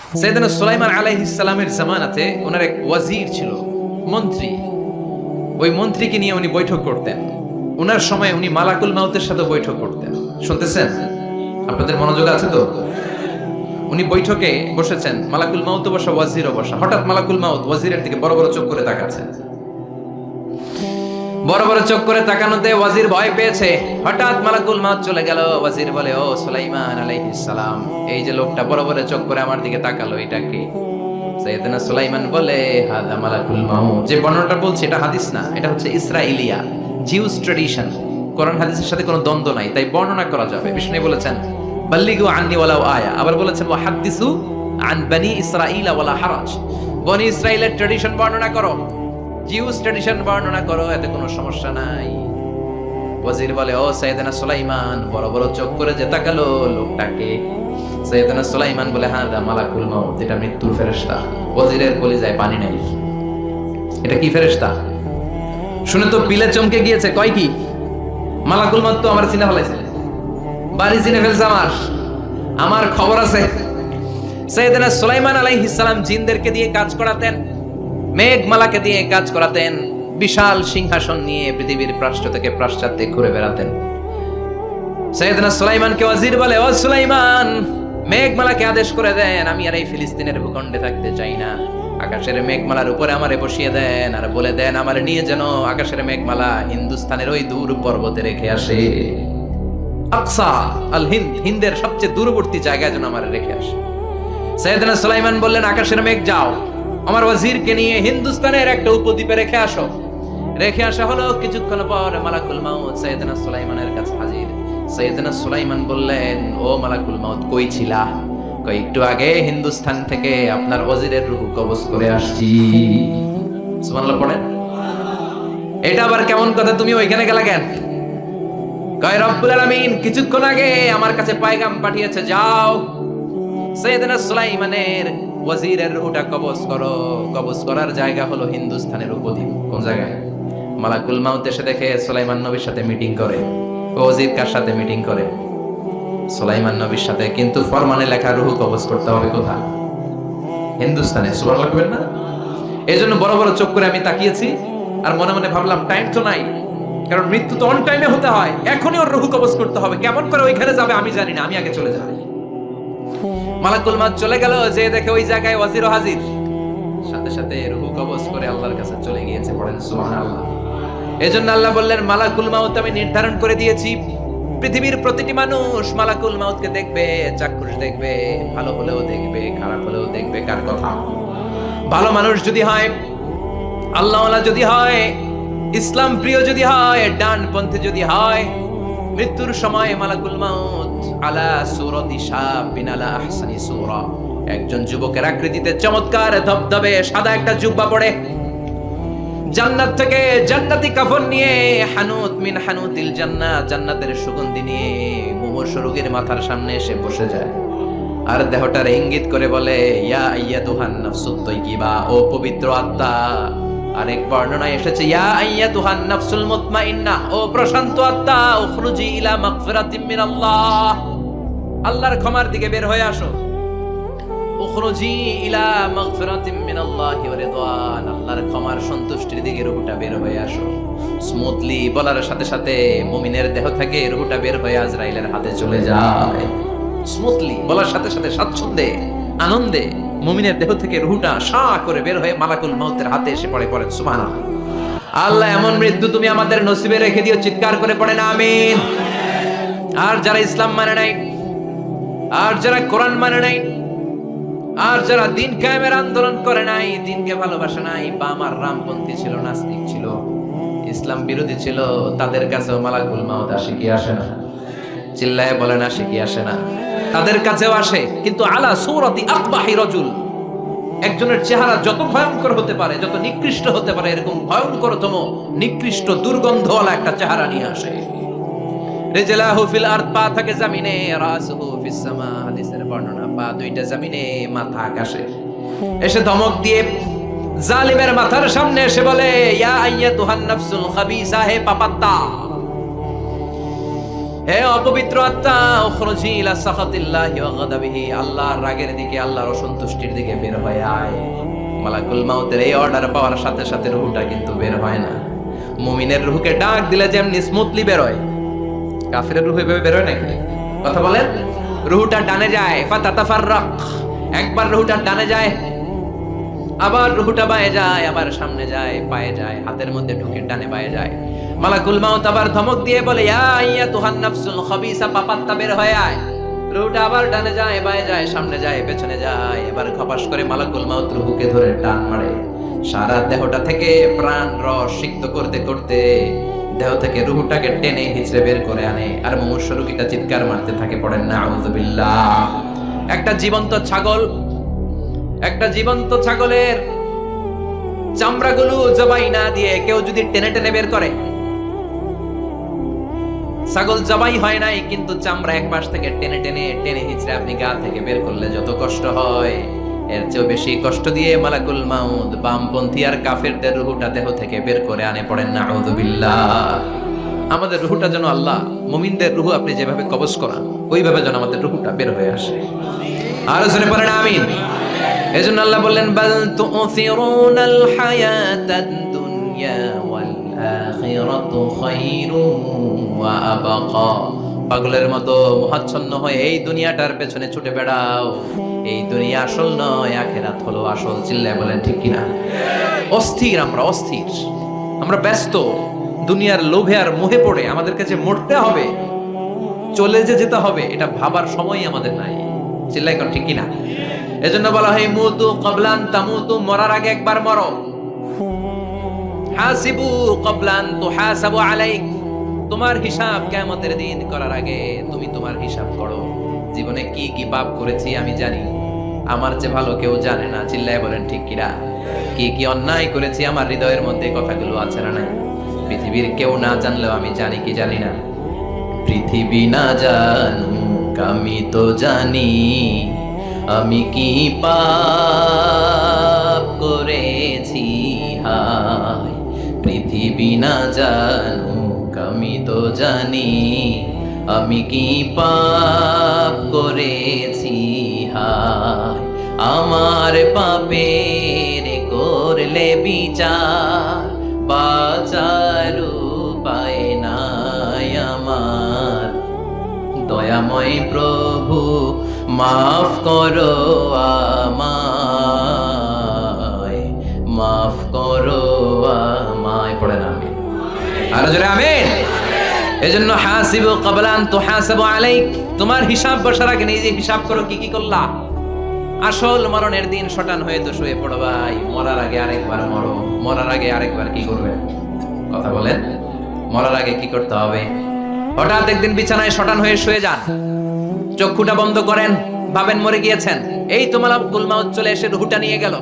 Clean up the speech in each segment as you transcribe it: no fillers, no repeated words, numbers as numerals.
সাইয়েদনা সুলাইমান আলাইহিস সালামের জামানাতে ওনার এক ওয়াজির ছিল, মন্ত্রী। ওই মন্ত্রীকে নিয়ে উনি বৈঠক করতেন। ওনার সময় উনি মালাকুল মাউতের সাথে বৈঠক করতেন। শুনতেছেন? আপনাদের মনোযোগ আছে তো? উনি বৈঠকে বসেছেন, মালাকুল মাউত বসা, ওয়াজিরও বসা। হঠাৎ মালাকুল মাউত ওয়াজিরের দিকে বড় বড় চোখ করে তাকাচ্ছেন। বড় বড় চোখ করে তাকানোতে ওয়াজির ভয় পেয়েছে। হঠাৎ মালাকুল মাউত চলে গেল। ওয়াজির বলে, ও সুলাইমান আলাইহিস সালাম, এই যে লোকটা বড় বড় চোখ করে আমার দিকে তাকালো, এটা কে? সাইয়েদনা সুলাইমান বলে, হাদা মালাকুল মাউত। যে বর্ণনাটা বলছে এটা হাদিস না, এটা হচ্ছে ইসরাইলিয়া, জিউস ট্র্যাডিশন। কোরআন হাদিসের সাথে কোনো দ্বন্দ্ব নাই, তাই বর্ণনা করা যাবে। বিষ্ণু বলেছেন, বাল্লিগু আন্নি ওয়ালাউ আয়া। আবার বলেছেন, ওয়া হাদিসু আন বনি ইসরাঈলা ওয়ালা হারাজ। বনি ইসরাইলের ট্র্যাডিশন বর্ণনা করো, জিউস ট্র্যাডিশন বর্ণনা করো, এতে কোনো সমস্যা নাই। ওয়াজির বলে, ও সাইয়েদনা সুলাইমান, বড় বড় চোখ করে যে তাকালো, লোকটাকে? সাইয়েদনা সুলাইমান বলে, হাদা মালাকুল মাউত, এটা মৃত্যুর ফেরেশতা। ওয়াজিরের কলিজায় পানি নাই। এটা কি ফেরেশতা? শুনে তো পিলে চমকে গিয়েছে। কয় কি? মালাকুল মাউত তো আমার চিনে ফেলাইছে, বাড়ি চিনে ফেলছে আমার খবর আছে। সাইয়েদনা সুলাইমান আলাইহিস সালাম জিনদেরকে দিয়ে কাজ করাতেন, মেঘমালাকে দিয়ে কাজ করাতেন, বিশাল সিংহাসন নিয়ে পৃথিবীর প্রাচ্য থেকে পাশ্চাত্যে ঘুরে বেড়াতেন। সাইয়েদনা সুলাইমানকে ওয়াজির বলে, ও সুলাইমান, মেঘমালাকে আদেশ করে দেন, আমি আর এই ফিলিস্তিনের ভূখণ্ডে থাকতে চাই না। আকাশের মেঘমালার উপরে আমারে বসিয়ে দেন, আর বলে দেন আমারে নিয়ে যেন আকাশের মেঘমালা হিন্দুস্তানের ওই দূর পর্বতে রেখে আসে। আকসা আল হিন্দ, হিন্দের সবচেয়ে দূরবর্তী জায়গায় যেন আমারে রেখে আসে। সাইয়েদনা সুলাইমান বললেন, আকাশের মেঘ যাও, আমার ওয়াজিরকে নিয়ে হিন্দুস্তানের একটা উপদ্বীপে রেখে আসো। রেখে আসা হলো। কিছুক্ষণ পর মালাকুল মাউত সাইয়েদনা সুলাইমানের কাছে হাজির। সাইয়েদনা সুলাইমান বললেন, ও মালাকুল মাউত, কই ছিলা? কই, একটু আগে হিন্দুস্তান থেকে আপনার ওয়াজিরের রূহ কবজ করে আসছি। সুবহানাল্লাহ পড়েন। এটা আবার কেমন কথা, তুমি ওইখানে গেলা কেন? কয়, রব্বুল আলামিন কিছুক্ষণ আগে আমার কাছে পায়গাম পাঠিয়েছে, যাও সাইয়েদনা সুলাইমানের ওয়াজিরের রূহটা কবজ করো। কবজ করার জায়গা হলো হিন্দুস্তানের উপদ্বীপ। কোন জায়গায়? মালাকুল মাউত এসে দেখে সুলাইমান নবীর সাথে মিটিং করে। ওয়াজির কার সাথে মিটিং করে? সুলাইমান নবীর সাথে। কিন্তু ফরমানে লেখা রূহ কবজ করতে হবে কোথায়? হিন্দুস্তানে। সুবহানাল্লাহ কইবেন না? এজন্য বড় বড় চোখ করে আমি তাকিয়েছি, আর মনে মনে ভাবলাম টাইম তো নাই, কারণ মৃত্যু তো অন টাইমে হতে হয়। এখনই ওর রূহ কবজ করতে হবে। কেমন করে ওইখানে যাবে আমি জানি না, আমি আগে চলে যাই। মালাকুল মাউত চলে গেল, যে দেখে ওই জায়গায় ওয়াজিরও হাজির। সাথে সাথে রূহ কবজ করে আল্লাহর কাছে চলে গিয়েছে। পড়েন সুবহানাল্লাহ। এজন্য আল্লাহ বললেন, মালাকুল মাউত আমি নির্ধারণ করে দিয়েছি, পৃথিবীর প্রতিটি মানুষ মালাকুল মাউতকে দেখবে, চাক্ষুষ দেখবে, ভালো হলেও দেখবে, খারাপ হলেও দেখবে। কার কথা? ভালো মানুষ যদি হয়, আল্লাহওয়ালা যদি হয়, ইসলাম প্রিয় যদি হয়, ডানপন্থী যদি হয়, মৃত্যুর সময় মালাকুল মাউত আলা সূরাতি শাবিন আলা আহসানি সূরা, একজন যুবকের আকৃতিতে চমৎকার ধবধবে সাদা একটা জুব্বা পরে, জান্নাত থেকে জান্নাতি কাফন নিয়ে, হানুত মিন হানুতিল জান্নাত, জান্নাতের সুগন্ধি নিয়ে মুমূর্ষ রোগীর মাথার সামনে এসে বসে যায়। আর দেহটার ইঙ্গিত করে বলে, ইয়া আইয়াতুহান নাফসুত তাইয়্যিবা, ও পবিত্র আত্মা। আরেক বর্ণনায় এসেছে, ইয়া আইয়াতুহান নাফসুল মুতমাইন্নাহ, ও প্রশান্ত আত্মা, উখরুজি ইলা মাগফিরাতিম মিনাল্লাহ, আল্লাহর ক্ষমার দিকে বের হয়ে আসো। উখরুজি ইলা মাগফিরাতিম মিনাল্লাহি ওয়া রিদওয়ান, আল্লাহর ক্ষমার সন্তুষ্টির দিকে রূহটা বের হয়ে আসো। স্মুথলি বলার সাথে সাথে মুমিনের দেহ থেকে রূহটা বের হয়ে আজরাইলের হাতে চলে যায়। স্মুথলি বলার সাথে সাথে স্বাচ্ছন্দ্যে, আনন্দে মুমিনের দেহ থেকে রূহটা সা করে বের হয়ে মালাকুল মাউতের হাতে এসে পড়ে। পড়েন সুবহানাল্লাহ। আল্লাহ এমন মৃত্যু তুমি আমাদের নসিবে রেখে দিও, চিৎকার করে পড়েন আমিন। আর যারা ইসলাম মানে নাই, আর যারা কোরআন মানে নাই, আর যারা দিন কায়েমের আন্দোলন করে নাই, দিনকে ভালোবাসে নাই, বা আমার রামপন্থী ছিল, নাস্তিক ছিল, ইসলাম বিরোধী ছিল, তাদের কাছেও মালাকুল মাউত আসে কি আসে না? চিল্লায় বলেন, আসে কি আসে না? তাদের কাছেও আসে, কিন্তু আলা সূরাতি আকবাহি রাজুল, একজনের চেহারা যত ভয়ঙ্কর হতে পারে, যত নিকৃষ্ট হতে পারে, এরকম ভয়ঙ্করতম নিকৃষ্ট দুর্গন্ধওয়ালা একটা চেহারা নিয়ে আসে। রিজলাহু ফিল আরদ, পা থাকে জমিনে, রাসুহু ফিস সামা, হাদিসের বর্ণনা, পা দুইটা জমিনে, মাথা আকাশে। এসে ধমক দিয়ে জালিমের মাথার সামনে এসে বলে, ইয়া আইয়াতুহান নাফসুল খাবিসা, হে পাপাত্তা, হে অপবিত্র আত্মা, উখরুজি ইলা সাখাতিল্লাহি ওয়া গাদাবিহি, আল্লাহর রাগের দিকে, আল্লাহর অসন্তুষ্টির দিকে বের হয়ে আয়। মালাকুল মাউতের এই অর্ডার পাওয়ার সাথে সাথে রূহটা কিন্তু বের হয় না। মুমিনের রূহকে ডাক দিলে যেমনি স্মুথলি বের হয়, কাফিরের রূহ এভাবে বের হয় নাকি? কথা বলেন। রূহটা ডানে যায়, ফাতাতাফাররাক, একবার রূহটা ডানে যায়, আবার রূহটা বায়ে যায়, আবার সামনে যায়, পায়ে যায়, হাতের মধ্যে ঢুকে ডানে বায়ে যায়। মালাকুল মাউত আবার ধমক দিয়ে বলে, ইয়া আইয়াতুহান নাফসুল খাবিসা, পাপাত্তা বের হয়ে আয়। রূহটা আবার ডানে যায়, বায়ে যায়, সামনে যায়, পেছনে যায়। এবার খপাস করে মালাকুল মাউত রূহকে ধরে টান মারে। সারা দেহটা থেকে প্রাণ রস সিক্ত করতে করতে দেহ থেকে রূহটাকে টেনে হিচড়ে বের করে আনে। আর মুমূর্ষু রোগীটা চিৎকার মারতে থাকে, পড়েন না আউযুবিল্লাহ। একটা জীবন্ত ছাগলের চামড়াগুলো জবাই না দিয়ে কেউ যদি টেনে টেনে বের করে, ছাগল জবাই হয় নাই কিন্তু চামড়া এক পাশ থেকে টেনে টেনে টেনে হিচড়ে আপনি গা থেকে বের করলে যত কষ্ট হয়, এর চেয়েও বেশি কষ্ট দিয়ে মালাকুল মাউত বামপন্থী আর কাফেরদের রূহটা দেহ থেকে বের করে আনে। পড়েন না আউযুবিল্লাহ। আমাদের রূহটা যেন আল্লাহ, মুমিনদের রূহ আপনি যেভাবে কবজ করান, ওইভাবে যেন আমাদের রূহটা বের হয়ে আসে। আর জোরে পড়েন আমিন। এজন্য আল্লাহ বললেন, বাল তুসিরুনাল হায়াতাদ দুনিয়া ওয়াল আখিরাতু খায়রুন ওয়া আবকা। পাগলের মতো মোহাচ্ছন্ন হয়ে এই দুনিয়াটার পেছনে ছুটে বেড়াও। এই দুনিয়া আসল নয়, আখিরাত হলো আসল। চিল্লায় বলেন ঠিক কিনা? অস্থির, আমরা ব্যস্ত দুনিয়ার লোভে আর মোহে পড়ে আমাদেরকে যে মরতে হবে, চলে যেতে হবে, এটা ভাবার সময় আমাদের নাই। চিল্লাই কোন ঠিক কিনা? এজন্য বলা হয় মুতু ক্বাবলান তামুতু, মরার আগে একবার মরো। হাসিবু ক্বাবলান তুহাসাবু আলাইক, তোমার হিসাব কিয়ামতের দিন করার আগে তুমি তোমার হিসাব করো। জীবনে কি কি পাপ করেছি আমি জানি, আমার চেয়ে ভালো কেউ জানে না। চিল্লায় বলেন ঠিক কিনা? কি কি অন্যায় করেছি আমার হৃদয়ের মধ্যে কথাগুলো আছে না নাই? পৃথিবীর কেউ না জানলেও আমি জানি কি জানি না? পৃথিবী না জানুক আমি তো জানি, আমি কি পাপ করেছি হায়। পৃথিবী না জানুক আমি তো জানি, আমি কি পাপ করেছি হায়। আমার পাপের করলে বিচার, বাঁচার উপায় নাই আমার। দয়াময় প্রভু মাফ করো আমায়, মাফ করো আমায়। পড়েন আমিন। আর জোরে আমিন। এজন্য হাসিবু ক্বাবলা আন তুহাসাবু আলাইক, তোমার হিসাব বসার আগে নিজে হিসাব করো কি কি করলা। আসল মরণের দিন শটান হয়ে তো শুয়ে পড়ো ভাই। মরার আগে আরেকবার মরো। মরার আগে আরেকবার কি করবে? কথা বলেন। মরার আগে কি করতে হবে? হঠাৎ একদিন বিছানায় শটান হয়ে শুয়ে যান, চক্ষুটা বন্ধ করেন, ভাবেন মরে গিয়েছেন। এই তো মালাকুল মাউত চলে এসে রূহটা নিয়ে গেল।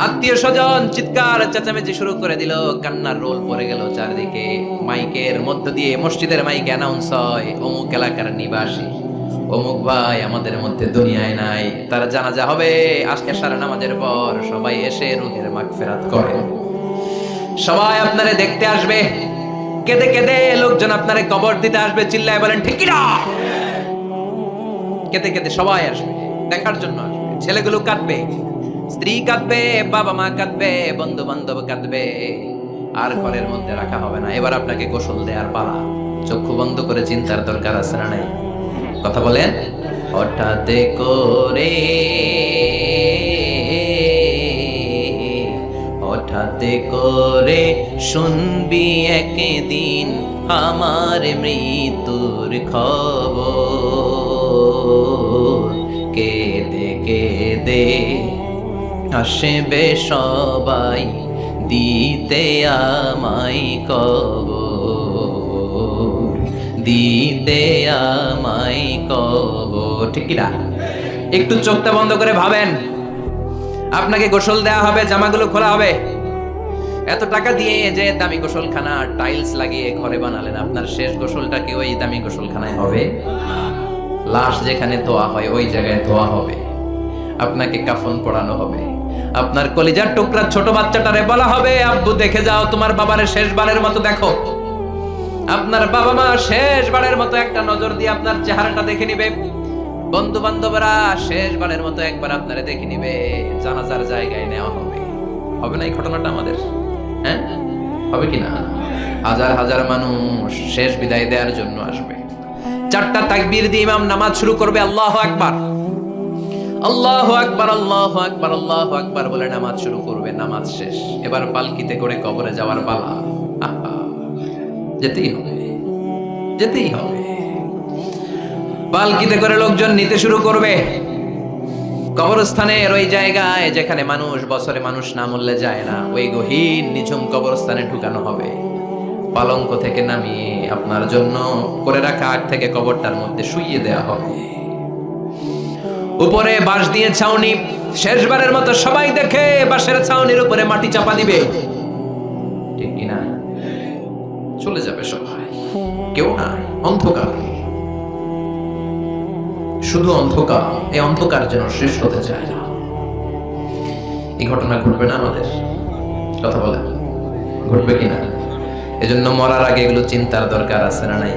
আত্মীয় স্বজন চিৎকার চেঁচামেচি শুরু করে দিল, কান্নার রোল পড়ে গেল চারদিকে। মাইকের মধ্য দিয়ে, মসজিদের মাইকে অ্যানাউন্স হয়, অমুক এলাকার নিবাসী অমুক ভাই আমাদের মধ্যে দুনিয়ায় নাই, তার জানাজা হবে এশার নামাজের পর। সবাই এসে রূহের মাগফিরাত করেন। সবাই আপনারে দেখতে আসবে, কেঁদে কেঁদে লোকজন আপনারে কবর দিতে আসবে। চিল্লায় বলেন ঠিক কিনা? কেঁদে কেঁদে সবাই আসবে, দেখার জন্য আসবে। ছেলেগুলো কাঁদবে, স্ত্রী কাঁদবে, বাবা মা কাঁদবে, বন্ধু বান্ধব কাঁদবে। আর ঘরের মধ্যে রাখা হবে না। এবার আপনাকে গোসল দেওয়ার পালা। চক্ষু বন্ধ করে চিন্তার দরকার আছে না নাই? কথা বলেন। হঠাৎ করে, হঠাৎ করে শুনবি একদিন আমার মৃত্যুর খবর। কেঁদে কেঁদে আসবে সবাই দিতে আমায় কবর, দিতে আমায় কবর। ঠিক কিনা? একটু চোখটা বন্ধ করে ভাবেন, আপনাকে গোসল দেয়া হবে, জামাগুলো খোলা হবে। এত টাকা দিয়ে যে দামি গোসলখানা টাইলস লাগিয়ে ঘরে বানালেন, আপনার শেষ গোসলটা কি ওই দামি গোসলখানায় হবে? লাশ যেখানে ধোয়া হয় ওই জায়গায় ধোয়া হবে। আপনাকে কাফন পরানো হবে। আপনার কলিজার টুকরা ছোট বাচ্চাটারে বলা হবে, আব্বু দেখে যাও, তোমার বাবারে শেষবারের মতো দেখো। আপনার বাবা মা শেষবারের মতো একটা নজর দিয়ে আপনার চেহারাটা দেখে নিবে, বন্ধু বান্ধবরা শেষবারের মতো একবার আপনারে দেখে নিবে, জানাজার জায়গায় নেওয়া হবে। হবে না এই ঘটনাটা আমাদের? হ্যাঁ, হবে কিনা? হাজার হাজার মানুষ শেষ বিদায় দেওয়ার জন্য আসবে। 4টা তাকবীর দিয়ে ইমাম নামাজ শুরু করবে, আল্লাহু আকবার, আল্লাহু আকবার, আল্লাহু আকবার, আল্লাহু আকবার বলে নামাজ শুরু করবে। নামাজ শেষ, এবার পালকিতে করে কবরে যাওয়ার পালা। আহা, যেতেই হবে, যেতেই হবে। পালকিতে করে লোকজন নিতে শুরু করবে। কবরস্থানের ওই জায়গায় যেখানে মানুষ বছরে মানুষ না মরলে যায় না, ওই গহীন নিঝুম কবরস্থানে ঢুকানো হবে। পালঙ্ক থেকে নামিয়ে আপনার জন্য করে রাখা আগ থেকে কবরটার মধ্যে শুইয়ে দেয়া হবে। উপরে বাঁশ দিয়ে ছাউনি, শেষবারের মতো সবাই দেখে বাঁশের ছাউনির উপরে মাটি চাপা দিবে, ঠিক কিনা? চলে যাবে সবাই, কেউ নাই, অন্ধকার, শুধু অন্ধকার। এই অন্ধকার যেন শেষ হতে চায় না। এই ঘটনা ঘটবে না আমাদের? কথা বলে, ঘটবে কিনা? এজন্য মরার আগে এগুলো চিন্তার দরকার আছে না নাই?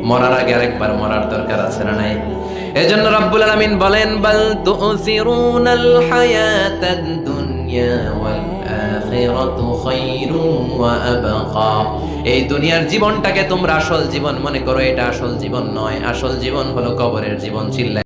মরার আগে আরেকবার মরার দরকার আছে না নাই? এজন্য রাব্বুল আলামিন বলেন, বাল তুসিরুনাল হায়াতাদ দুনিয়া ওয়াল আখিরাতু খায়রুন ওয়া আবকা। এই দুনিয়ার জীবনটাকে তোমরা আসল জীবন মনে করো, এটা আসল জীবন নয়। আসল জীবন হলো কবরের জীবন। চিল্লায়